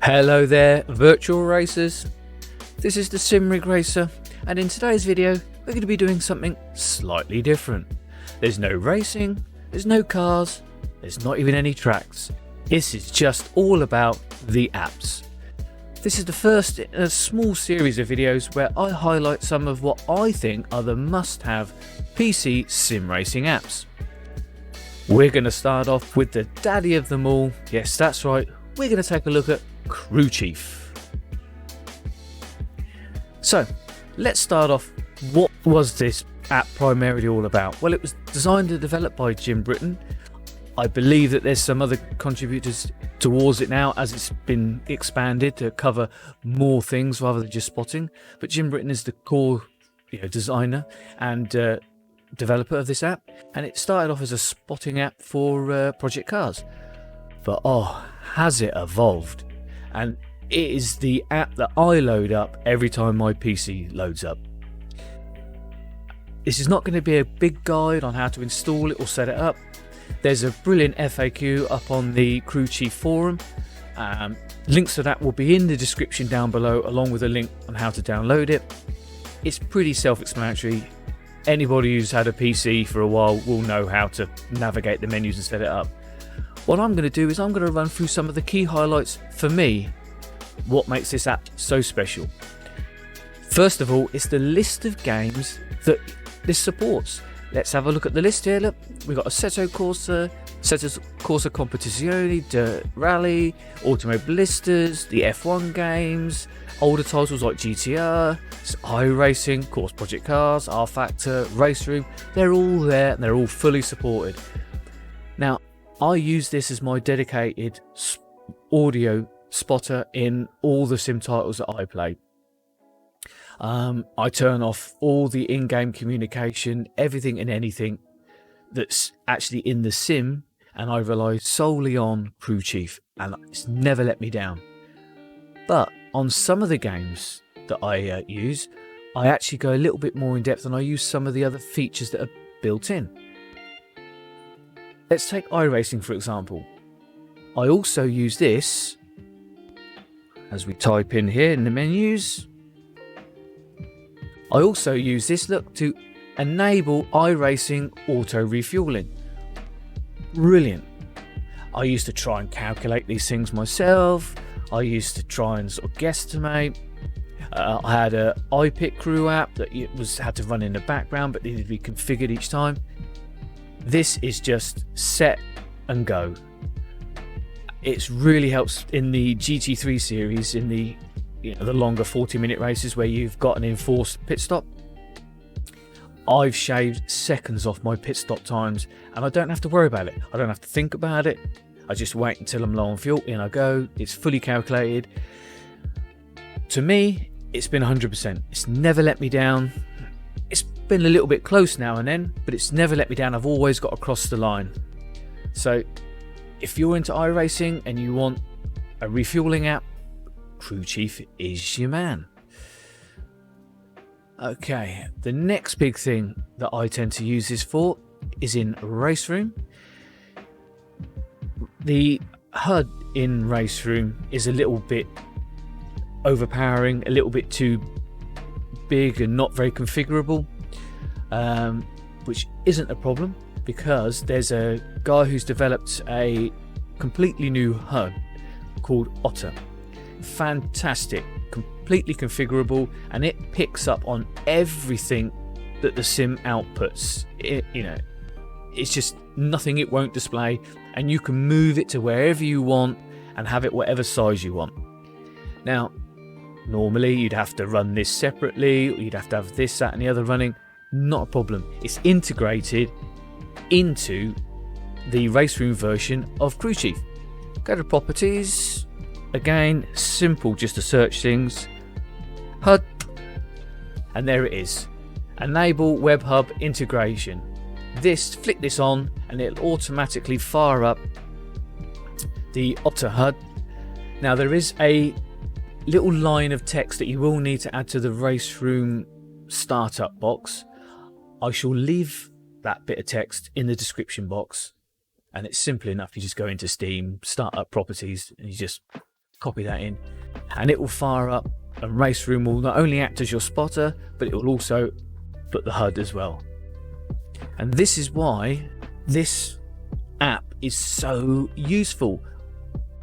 Hello there, virtual racers. This is the Simrig Racer, and in today's video we're going to be doing something slightly different. There's no racing, there's no cars, there's not even any tracks. This is just all about the apps. This is the first in a small series of videos where I highlight some of what I think are the must-have PC sim racing apps. We're going to start off with the daddy of them all. Yes, that's right, we're going to take a look at Crew Chief. So let's start off. What was this app primarily all about? Well, it was designed and developed by Jim Britton. I believe that there's some other contributors towards it now as it's been expanded to cover more things rather than just spotting, but Jim Britton is the core designer and developer of this app, and it started off as a spotting app for Project Cars, but has it evolved, and it is the app that I load up every time my PC loads up. This is not going to be a big guide on how to install it or set it up. There's a brilliant FAQ up on the Crew Chief forum. Links to that will be in the description down below, along with a link on how to download it. It's pretty self-explanatory. Anybody who's had a PC for a while will know how to navigate the menus and set it up. What I'm going to do is I'm going to run through some of the key highlights for me, what makes this app so special. First of all, it's the list of games that this supports. Let's have a look at the list here. Look, we've got Assetto Corsa, Competizione, Dirt Rally, Automobilistas, the F1 games, older titles like GTR, iRacing, of course Project Cars, R Factor, Race Room. They're all there and they're all fully supported. Now, I use this as my dedicated audio spotter in all the sim titles that I play. I turn off all the in-game communication, everything and anything that's actually in the sim, and I rely solely on Crew Chief, and it's never let me down. But on some of the games that I use, I actually go a little bit more in depth and I use some of the other features that are built in. Let's take iRacing for example. I also use this as we type in here in the menus. I also use this to enable iRacing auto refueling. Brilliant. I used to try and calculate these things myself. I used to try and sort of guesstimate. I had a iPit crew app that had to run in the background but needed to be configured each time. This is just set and go. It really helps in the GT3 series, in the longer 40-minute races where you've got an enforced pit stop. I've shaved seconds off my pit stop times and I don't have to worry about it. I don't have to think about it. I just wait until I'm low on fuel, in I go. It's fully calculated. To me, it's been 100%. It's never let me down. It's been a little bit close now and then, but it's never let me down. I've always got across the line. So if you're into iRacing and you want a refueling app, Crew Chief is your man. Okay, the next big thing that I tend to use this for is in Race Room. The HUD in Race Room is a little bit overpowering, a little bit too big and not very configurable, which isn't a problem because there's a guy who's developed a completely new HUD called Otter. Fantastic, completely configurable, and it picks up on everything that the sim outputs. It's just nothing it won't display, and you can move it to wherever you want and have it whatever size you want. Now, normally you'd have to run this separately, or you'd have to have this, that and the other running. Not a problem. It's integrated into the Race Room version of Crew Chief. Go to properties. Again, simple just to search things. HUD, and there it is. Enable Web Hub integration. Flick this on and it'll automatically fire up the Otter HUD. Now there is a little line of text that you will need to add to the Race Room startup box. I shall leave that bit of text in the description box, and it's simple enough. You just go into Steam, start up properties, and you just copy that in, and it will fire up, and Raceroom will not only act as your spotter, but it will also put the HUD as well. And this is why this app is so useful.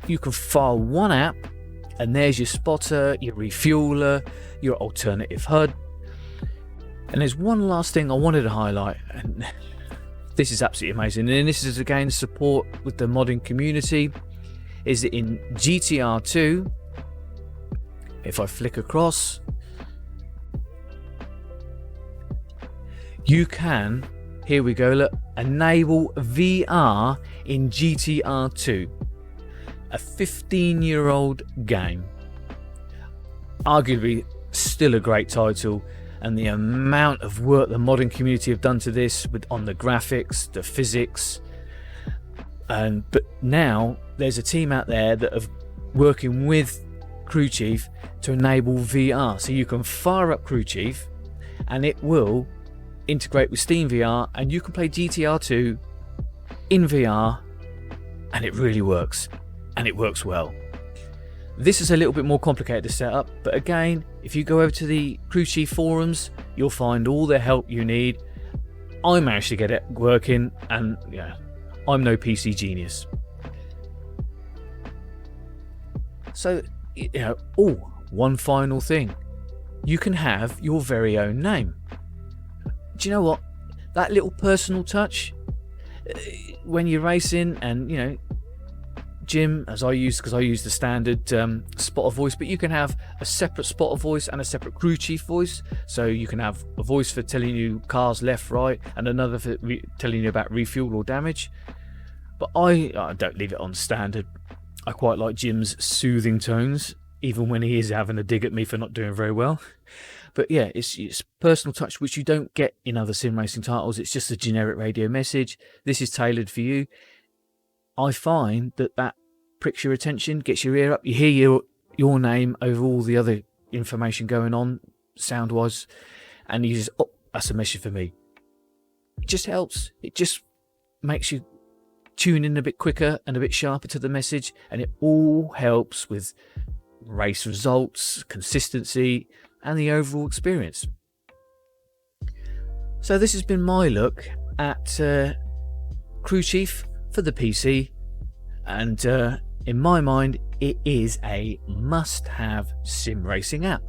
You can file one app and there's your spotter, your refueler, your alternative HUD. And there's one last thing I wanted to highlight, and this is absolutely amazing, and this is again support with the modding community, is that in GTR 2, if I flick across, you can, here we go, look, enable VR in GTR 2, a 15-year-old game. Arguably still a great title, and the amount of work the modding community have done to this on the graphics, the physics, but now there's a team out there that are working with Crew Chief to enable VR, so you can fire up Crew Chief and it will integrate with Steam VR, and you can play GTR 2 in VR, and it really works, and it works well. This is a little bit more complicated to set up, but again, if you go over to the Crew Chief forums, you'll find all the help you need. I managed to get it working, and yeah, I'm no PC genius. So, you know, one final thing. You can have your very own name. Do you know what? That little personal touch, when you're racing, and you know, Jim, as I use, because I use the standard spotter voice, but you can have a separate spotter voice and a separate Crew Chief voice. So you can have a voice for telling you cars left, right, and another for telling you about refuel or damage. But I don't leave it on standard. I quite like Jim's soothing tones, even when he is having a dig at me for not doing very well. But yeah, it's personal touch, which you don't get in other sim racing titles. It's just a generic radio message. This is tailored for you. I find that pricks your attention, gets your ear up. You hear your name over all the other information going on, sound-wise, and you just, oh, that's a message for me. It just helps. It just makes you tune in a bit quicker and a bit sharper to the message, and it all helps with race results, consistency, and the overall experience. So this has been my look at Crew Chief for the PC, and in my mind it is a must-have sim racing app.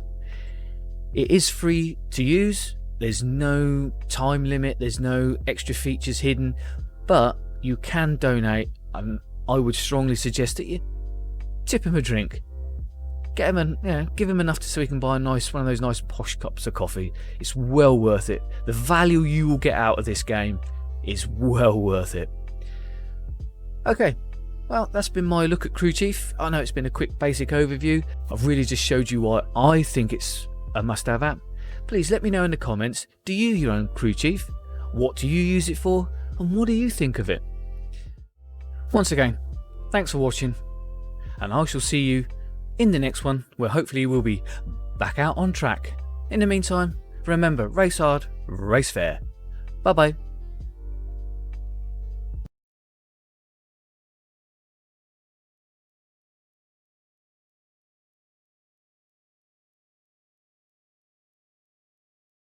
It is free to use, there's no time limit, there's no extra features hidden, but you can donate, and I would strongly suggest that you tip him a drink. Get him give him enough so he can buy one of those nice posh cups of coffee. It's well worth it. The value you will get out of this game is well worth it. Okay, well, that's been my look at Crew Chief. I know it's been a quick basic overview. I've really just showed you why I think it's a must-have app. Please let me know in the comments, do you own Crew Chief? What do you use it for? And what do you think of it? Once again, thanks for watching, and I shall see you in the next one, where hopefully we'll be back out on track. In the meantime, remember, race hard, race fair. Bye bye.